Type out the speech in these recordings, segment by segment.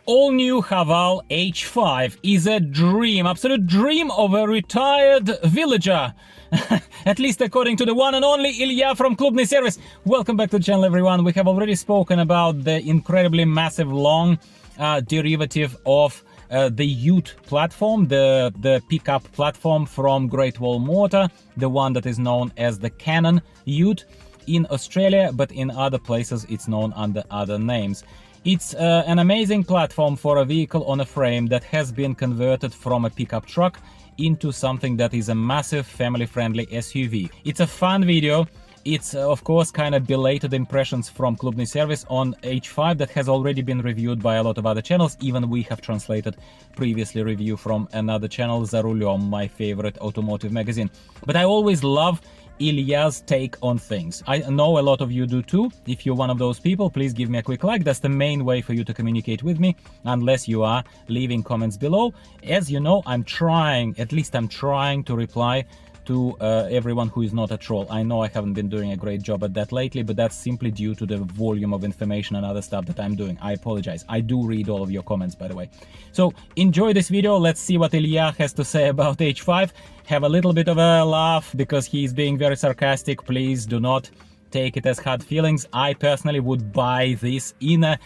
All-new Haval H5 is a dream, absolute dream of a retired villager. At least according to the one and only Ilya from Клубный Сервис. Welcome back to the channel, everyone. We have already spoken about the incredibly massive, long derivative of the Ute platform, the pickup platform from Great Wall Motor, the one that is known as the Canon Ute in Australia, but in other places it's known under other names. It's an amazing platform for a vehicle on a frame that has been converted from a pickup truck into something that is a massive family-friendly SUV. It's a fun video. It's of course kind of belated impressions from Клубный Сервис on H5 that has already been reviewed by a lot of other channels. Even we have translated previously review from another channel, За рулем, my favorite automotive magazine. But I always love Ilya's take on things. I know a lot of you do too. If you're one of those people, please give me a quick like. That's the main way for you to communicate with me, unless you are leaving comments below. As you know, I'm trying to reply to everyone who is not a troll. I know I haven't been doing a great job at that lately, but that's simply due to the volume of information and other stuff that I'm doing. I apologize. I do read all of your comments, by the way. So enjoy this video. Let's see what Ilya has to say about H5. Have a little bit of a laugh because he's being very sarcastic. Please do not take it as hard feelings. I personally would buy this in a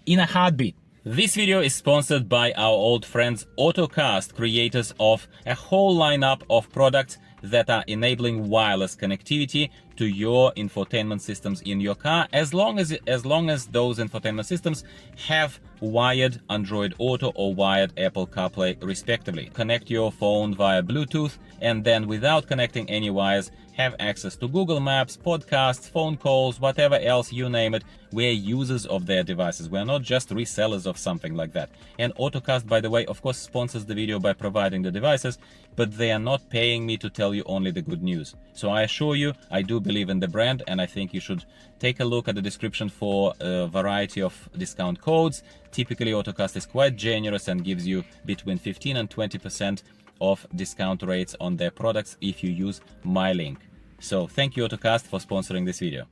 heartbeat. This video is sponsored by our old friends Ottocast, creators of a whole lineup of products that are enabling wireless connectivity to your infotainment systems in your car, as long as those infotainment systems have wired Android Auto or wired Apple Carplay respectively. Connect your phone via Bluetooth and then, without connecting any wires, have access to Google Maps, podcasts, phone calls, whatever else, you name it. We're users of their devices. We're not just resellers of something like that. And Ottocast, by the way, of course, sponsors the video by providing the devices, but they are not paying me to tell you only the good news. So I assure you, I do believe in the brand, and I think you should take a look at the description for a variety of discount codes. Typically, Ottocast is quite generous and gives you between 15 and 20% of discount rates on their products if you use my link. So thank you, Ottocast, for sponsoring this video.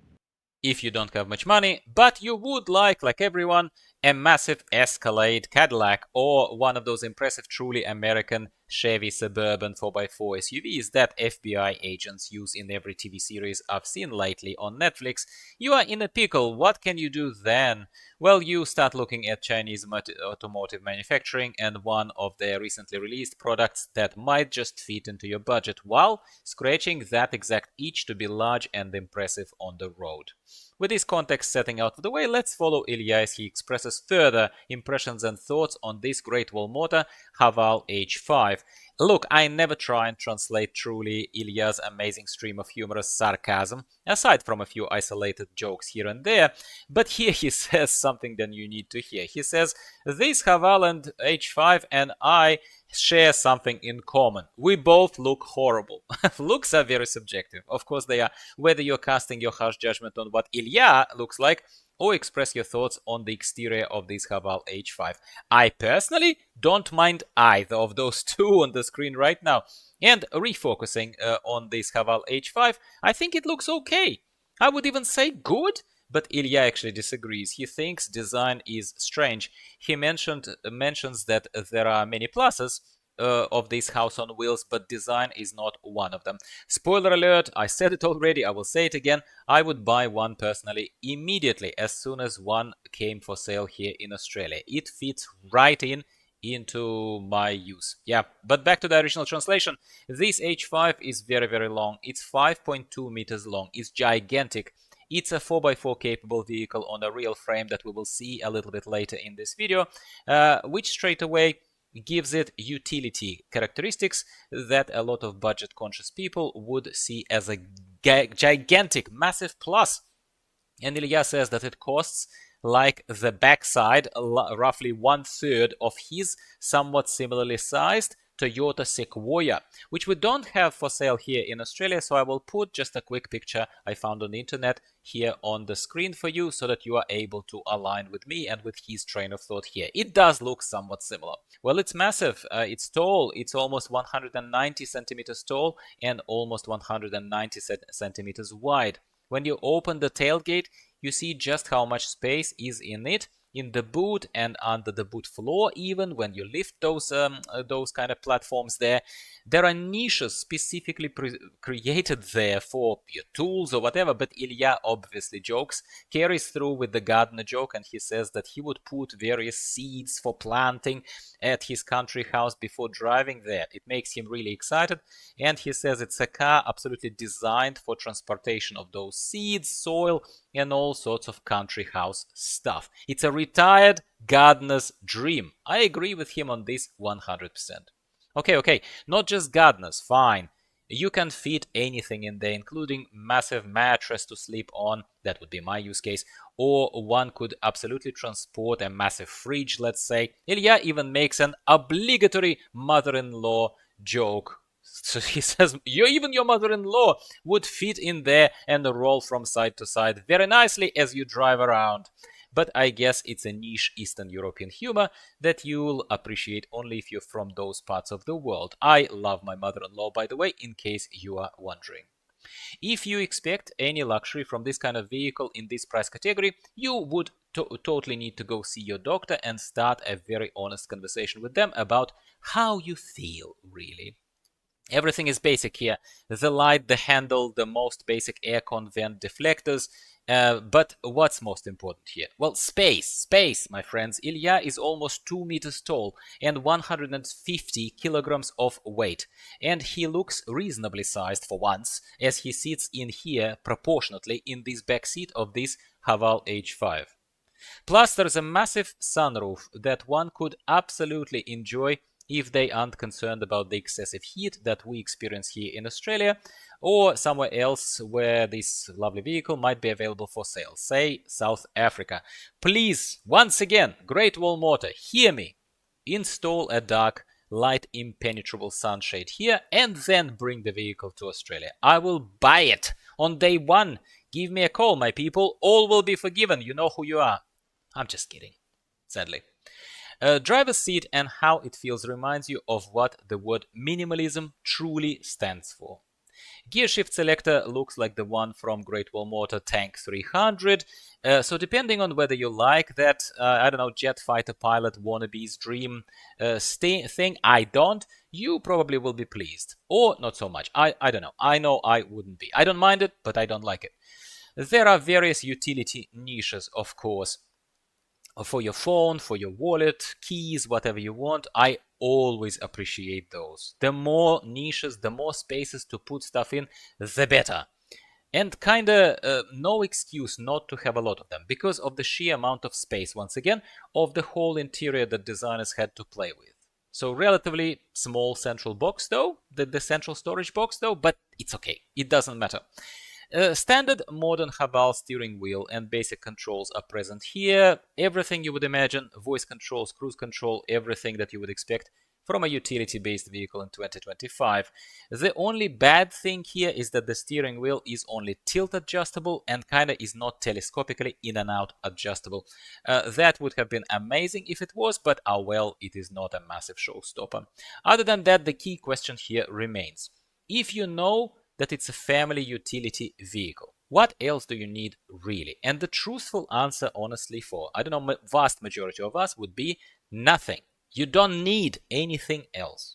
If you don't have much money, but you would like everyone, a massive Escalade Cadillac or one of those impressive, truly American Chevy Suburban 4x4 SUVs that FBI agents use in every TV series I've seen lately on Netflix, you are in a pickle. What can you do then? Well, you start looking at Chinese automotive manufacturing and one of their recently released products that might just fit into your budget, while scratching that exact itch to be large and impressive on the road. With this context setting out of the way, let's follow Ilya as he expresses further impressions and thoughts on this Great Wall Motor Haval H5. Look, I never try and translate truly Ilya's amazing stream of humorous sarcasm, aside from a few isolated jokes here and there, but here he says something that you need to hear. He says, this Haval and H5 and I share something in common. We both look horrible. Looks are very subjective. Of course they are. Whether you're casting your harsh judgment on what Ilya looks like, or express your thoughts on the exterior of this Haval H5. I personally don't mind either of those two on the screen right now. And refocusing on this Haval H5, I think it looks okay. I would even say good, but Ilya actually disagrees. He thinks design is strange. He mentions that there are many pluses of this house on wheels, but design is not one of them. Spoiler alert, I said it already, I will say it again. I would buy one personally immediately as soon as one came for sale here in Australia. It fits right into my use. Yeah, but back to the original translation. This H5 is very, very long. It's 5.2 meters long. It's gigantic. It's a 4x4 capable vehicle on a real frame that we will see a little bit later in this video, which straight away gives it utility characteristics that a lot of budget conscious people would see as a gigantic, massive plus. And Ilya says that it costs like the backside, roughly 1/3 of his somewhat similarly sized Toyota Sequoia, which we don't have for sale here in Australia, so I will put just a quick picture I found on the internet here on the screen for you so that you are able to align with me and with his train of thought here. It does look somewhat similar. Well, it's massive, it's tall, it's almost 190 centimeters tall and almost 190 centimeters wide. When you open the tailgate, you see just how much space is in it. in the boot and under the boot floor, even when you lift those kind of platforms there. There are niches specifically created there for your tools or whatever, but Ilya obviously jokes, carries through with the gardener joke, and he says that he would put various seeds for planting at his country house before driving there. It makes him really excited, and he says it's a car absolutely designed for transportation of those seeds, soil, and all sorts of country house stuff. It's a retired gardener's dream. I agree with him on this 100%. Okay, not just gardeners, fine. You can fit anything in there, including massive mattress to sleep on. That would be my use case. Or one could absolutely transport a massive fridge, let's say. Ilya even makes an obligatory mother-in-law joke. So he says, even your mother-in-law would fit in there and roll from side to side very nicely as you drive around. But I guess it's a niche Eastern European humor that you'll appreciate only if you're from those parts of the world. I love my mother-in-law, by the way, in case you are wondering. If you expect any luxury from this kind of vehicle in this price category, you would totally need to go see your doctor and start a very honest conversation with them about how you feel, really. Everything is basic here. The light, the handle, the most basic aircon vent deflectors. But what's most important here? Well, space, my friends. Ilya is almost 2 meters tall and 150 kilograms of weight. And he looks reasonably sized for once, as he sits in here proportionately in this back seat of this Haval H5. Plus, there's a massive sunroof that one could absolutely enjoy if they aren't concerned about the excessive heat that we experience here in Australia or somewhere else where this lovely vehicle might be available for sale, say South Africa. Please, once again, Great Wall Motor, hear me. Install a dark, light, impenetrable sunshade here and then bring the vehicle to Australia. I will buy it on day one. Give me a call, my people. All will be forgiven. You know who you are. I'm just kidding, sadly. Driver's seat and how it feels reminds you of what the word minimalism truly stands for. Gear shift selector looks like the one from Great Wall Motor Tank 300. So depending on whether you like that, I don't know, jet fighter pilot wannabe's dream thing, I don't, you probably will be pleased. Or not so much. I don't know. I know I wouldn't be. I don't mind it, but I don't like it. There are various utility niches, of course. For your phone, for your wallet, keys, whatever you want. I always appreciate those. The more niches, the more spaces to put stuff in, the better. And kinda no excuse not to have a lot of them because of the sheer amount of space, once again, of the whole interior that designers had to play with. So relatively small central box though, the central storage box though, but it's okay. It doesn't matter. Standard modern Haval steering wheel and basic controls are present here. Everything you would imagine, voice controls, cruise control, everything that you would expect from a utility-based vehicle in 2025. The only bad thing here is that the steering wheel is only tilt adjustable and kinda is not telescopically in and out adjustable. That would have been amazing if it was, but oh well, it is not a massive showstopper. Other than that, the key question here remains. If you know that it's a family utility vehicle, what else do you need really? And the truthful answer, honestly, for, I don't know, vast majority of us would be nothing. You don't need anything else.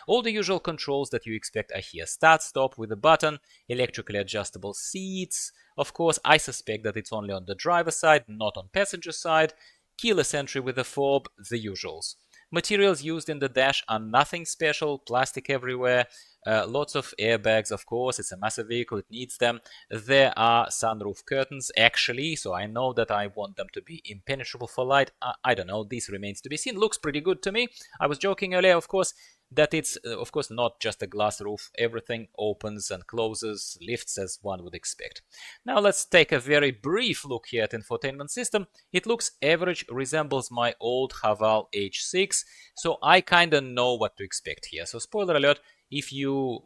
All the usual controls that you expect are here. Start, stop with a button, electrically adjustable seats. Of course, I suspect that it's only on the driver's side, not on passenger side. Keyless entry with a fob, the usuals. Materials used in the dash are nothing special, plastic everywhere. Lots of airbags, of course. It's a massive vehicle, it needs them. There are sunroof curtains, actually, so I know that I want them to be impenetrable for light. I don't know, this remains to be seen. Looks pretty good to me. I was joking earlier, of course, that it's, of course, not just a glass roof. Everything opens and closes, lifts as one would expect. Now let's take a very brief look here at infotainment system. It looks average, resembles my old Haval H6, so I kind of know what to expect here. So spoiler alert, if you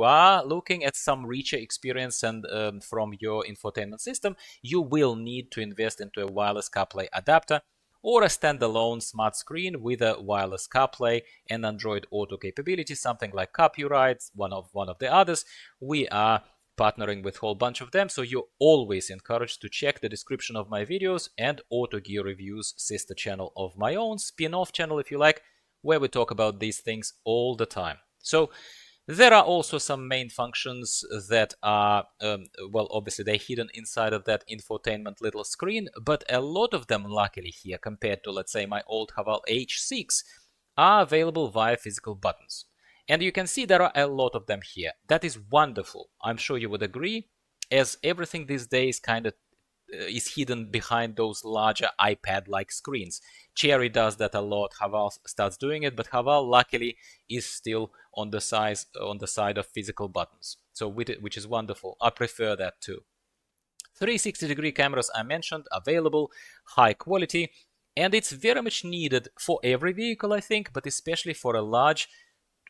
are looking at some richer experience and from your infotainment system, you will need to invest into a wireless CarPlay adapter or a standalone smart screen with a wireless CarPlay and Android Auto capability, something like Copyright, one of the others. We are partnering with a whole bunch of them, so you're always encouraged to check the description of my videos and Auto Gear Reviews sister channel of my own, spin-off channel if you like, where we talk about these things all the time. So there are also some main functions that are, well, obviously they're hidden inside of that infotainment little screen, but a lot of them, luckily here, compared to, let's say, my old Haval H6, are available via physical buttons. And you can see there are a lot of them here. That is wonderful. I'm sure you would agree, as everything these days kind of is hidden behind those larger iPad-like screens. Cherry does that a lot. Haval starts doing it, but Haval luckily is still on the side of physical buttons. So which is wonderful. I prefer that too. 360-degree cameras I mentioned, available, high quality, and it's very much needed for every vehicle, I think, but especially for a large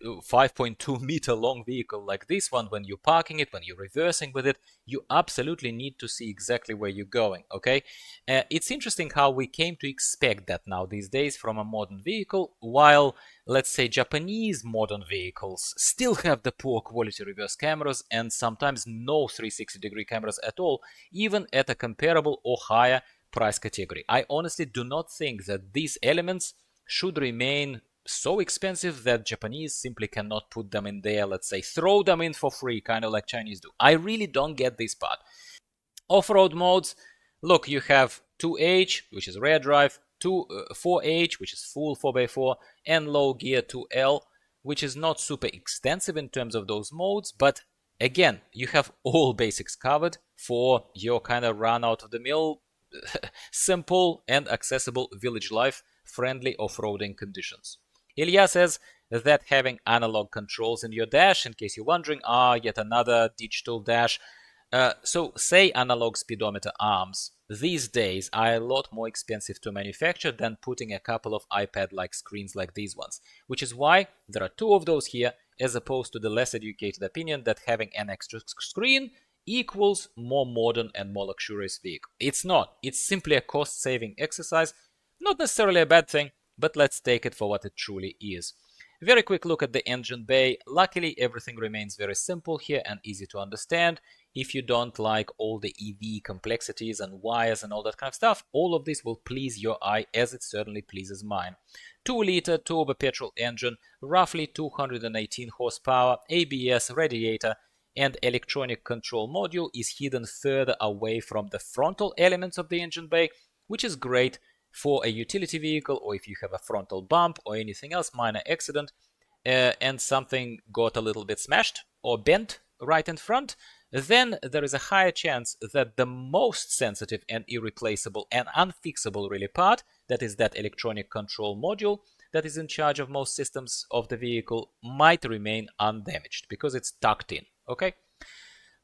5.2 meter long vehicle like this one. When you're parking it, when you're reversing with it, you absolutely need to see exactly where you're going, okay? It's interesting how we came to expect that now these days from a modern vehicle, while, let's say, Japanese modern vehicles still have the poor quality reverse cameras and sometimes no 360-degree cameras at all, even at a comparable or higher price category. I honestly do not think that these elements should remain so expensive that Japanese simply cannot put them in there, let's say, throw them in for free, kind of like Chinese do. I really don't get this part. Off-road modes, look, you have 2H, which is rear drive, 4H, which is full 4x4, and low gear 2L, which is not super extensive in terms of those modes, but again, you have all basics covered for your kind of run-out-of-the-mill, simple and accessible village life, friendly off-roading conditions. Ilya says that having analog controls in your dash, in case you're wondering, yet another digital dash. So say analog speedometer arms these days are a lot more expensive to manufacture than putting a couple of iPad-like screens like these ones, which is why there are two of those here, as opposed to the less educated opinion that having an extra screen equals more modern and more luxurious vehicle. It's not. It's simply a cost-saving exercise, not necessarily a bad thing, but let's take it for what it truly is. Very quick look at the engine bay. Luckily, everything remains very simple here and easy to understand. If you don't like all the EV complexities and wires and all that kind of stuff, all of this will please your eye, as it certainly pleases mine. 2-liter turbo petrol engine, roughly 218 horsepower, ABS, radiator, and electronic control module is hidden further away from the frontal elements of the engine bay, which is great for a utility vehicle, or if you have a frontal bump or anything else, minor accident, and something got a little bit smashed or bent right in front, then there is a higher chance that the most sensitive and irreplaceable and unfixable really part, that is that electronic control module that is in charge of most systems of the vehicle, might remain undamaged because it's tucked in, okay?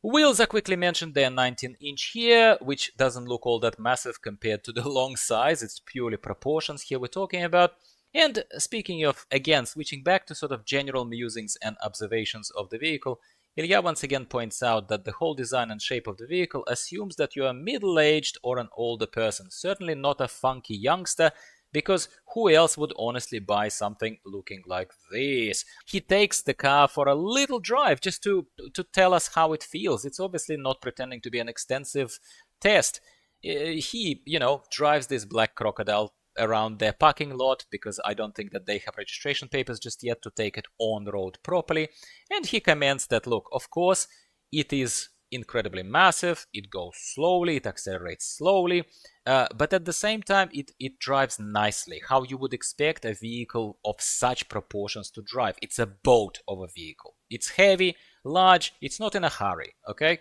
Wheels are quickly mentioned. They're 19-inch here, which doesn't look all that massive compared to the long size. It's purely proportions here we're talking about. And speaking of, again, switching back to sort of general musings and observations of the vehicle, Ilya once again points out that the whole design and shape of the vehicle assumes that you are middle-aged or an older person, certainly not a funky youngster, because who else would honestly buy something looking like this? He takes the car for a little drive just to tell us how it feels. It's obviously not pretending to be an extensive test. He, drives this black crocodile around their parking lot, because I don't think that they have registration papers just yet to take it on the road properly. And he comments that, look, of course, it is incredibly massive, it goes slowly, it accelerates slowly, but at the same time it drives nicely, how you would expect a vehicle of such proportions to drive. It's a boat of a vehicle. It's heavy, large, it's not in a hurry, okay?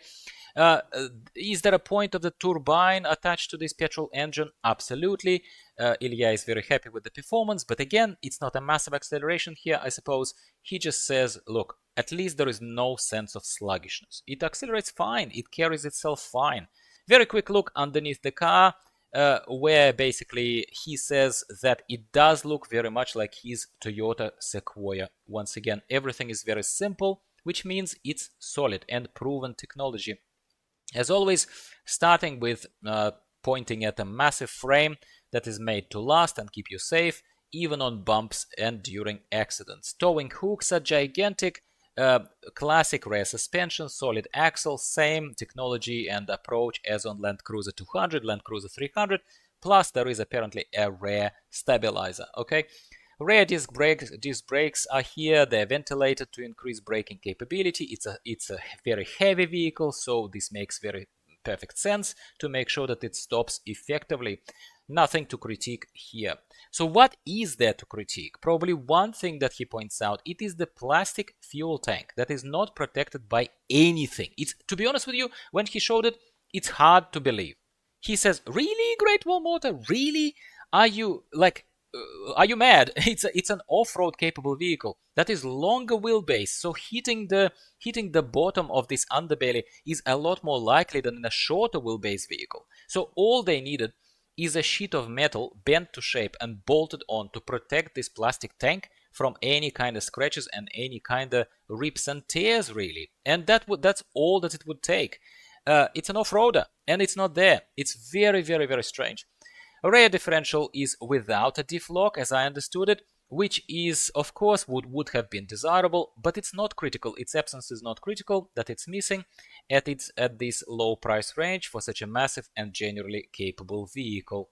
Is there a point of the turbine attached to this petrol engine? Absolutely. Ilya is very happy with the performance, but again, it's not a massive acceleration here, I suppose. He just says, look, at least there is no sense of sluggishness. It accelerates fine, it carries itself fine. Very quick look underneath the car, where basically he says that it does look very much like his Toyota Sequoia. Once again, everything is very simple, which means it's solid and proven technology. As always, starting with pointing at a massive frame that is made to last and keep you safe, even on bumps and during accidents. Towing hooks are gigantic, Classic rear suspension, solid axle, same technology and approach as on Land Cruiser 200, Land Cruiser 300, plus there is apparently a rear stabilizer, okay? Rear disc brakes are here. They're ventilated to increase braking capability. It's a very heavy vehicle, so this makes very perfect sense to make sure that it stops effectively. Nothing to critique here. So what is there to critique? Probably one thing that he points out, it is the plastic fuel tank that is not protected by anything. It's, to be honest with you, when he showed it, it's hard to believe. He says, really, Great Wall Motor? Really? Are you mad? It's an off-road capable vehicle that is longer wheelbase, so hitting the bottom of this underbelly is a lot more likely than in a shorter wheelbase vehicle. So all they needed is a sheet of metal bent to shape and bolted on to protect this plastic tank from any kind of scratches and any kind of rips and tears, really. And that's all that it would take. It's an off-roader, and it's not there. It's very, very, very strange. Rear differential is without a diff lock, as I understood it, which is, of course, would have been desirable, but it's not critical. Its absence is not critical, that it's missing at this low price range for such a massive and generally capable vehicle.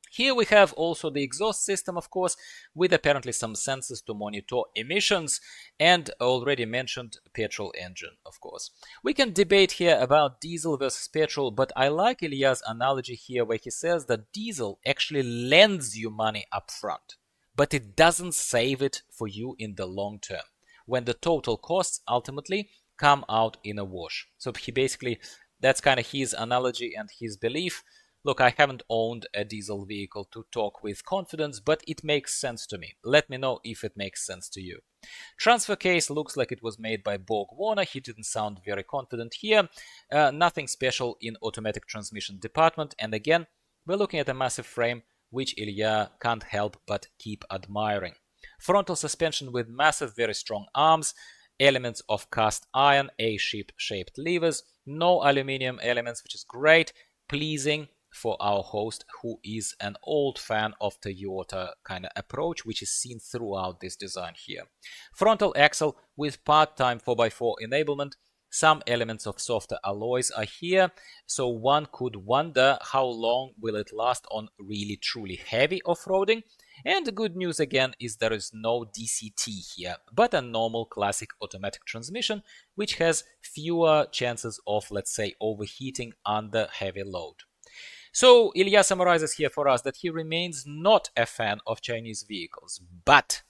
Here we have also the exhaust system, of course, with apparently some sensors to monitor emissions, and already mentioned petrol engine, of course. We can debate here about diesel versus petrol, but I like Ilya's analogy here where he says that diesel actually lends you money up front, but it doesn't save it for you in the long term, when the total costs ultimately come out in a wash. So he basically, that's kind of his analogy and his belief. Look, I haven't owned a diesel vehicle to talk with confidence, but it makes sense to me. Let me know if it makes sense to you. Transfer case looks like it was made by Borg Warner. He didn't sound very confident here. Nothing special in automatic transmission department. And again, we're looking at a massive frame, which Ilya can't help but keep admiring. Frontal suspension with massive, very strong arms. Elements of cast iron, A-shaped levers. No aluminium elements, which is great. Pleasing for our host, who is an old fan of Toyota kind of approach, which is seen throughout this design here. Frontal axle with part-time 4x4 enablement. Some elements of softer alloys are here, so one could wonder how long will it last on really truly heavy off-roading. And the good news again is there is no DCT here, but a normal classic automatic transmission, which has fewer chances of, let's say, overheating under heavy load. So Ilya summarizes here for us that he remains not a fan of Chinese vehicles, but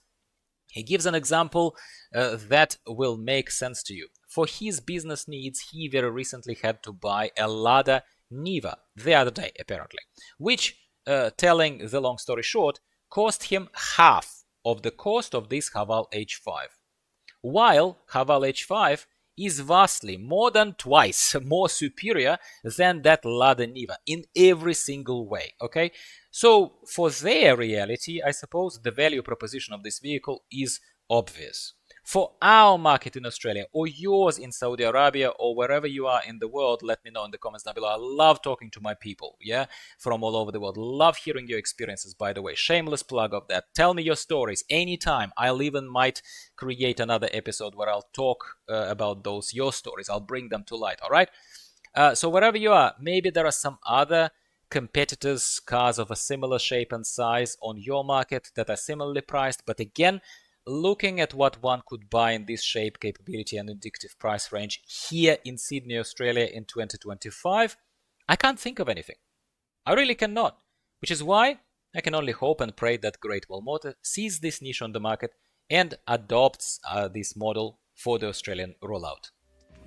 he gives an example that will make sense to you. For his business needs, he very recently had to buy a Lada Niva the other day, apparently, which, telling the long story short, cost him half of the cost of this Haval H5. While Haval H5 is vastly, more than twice, more superior than that Lada Niva in every single way, okay? So for their reality, I suppose the value proposition of this vehicle is obvious. For our market in Australia, or yours in Saudi Arabia, or wherever you are in the world, let me know in the comments down below. I love talking to my people, yeah, from all over the world. Love hearing your experiences, by the way. Shameless plug of that. Tell me your stories anytime. I'll even might create another episode where I'll talk about those, your stories. I'll bring them to light, all right? So wherever you are, maybe there are some other competitors, cars of a similar shape and size on your market that are similarly priced, but again, looking at what one could buy in this shape, capability, and indicative price range here in Sydney, Australia in 2025, I can't think of anything. I really cannot. Which is why I can only hope and pray that Great Wall Motor sees this niche on the market and adopts this model for the Australian rollout.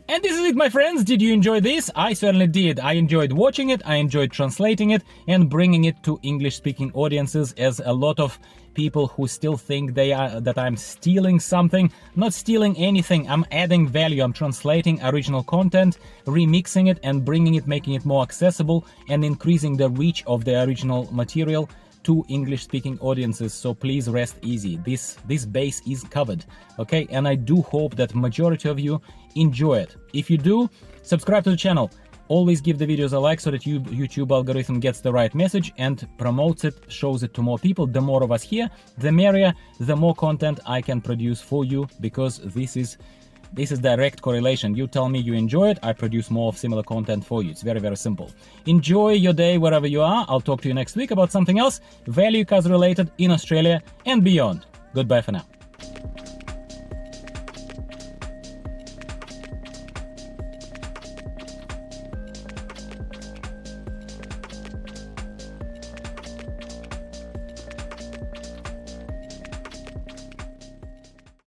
And this is it, my friends. Did you enjoy this? I certainly did. I enjoyed watching it, I enjoyed translating it and bringing it to English-speaking audiences, as a lot of people who still think that I'm stealing something. Not stealing anything, I'm adding value. I'm translating original content, remixing it and bringing it, making it more accessible and increasing the reach of the original material to English-speaking audiences. So please rest easy. This base is covered, okay? And I do hope that majority of you enjoy it. If you do, subscribe to the channel. Always give the videos a like so that YouTube algorithm gets the right message and promotes it, shows it to more people. The more of us here, the merrier, the more content I can produce for you, because this is This is direct correlation. You tell me you enjoy it, I produce more of similar content for you. It's very, very simple. Enjoy your day wherever you are. I'll talk to you next week about something else, value cars related in Australia and beyond. Goodbye for now.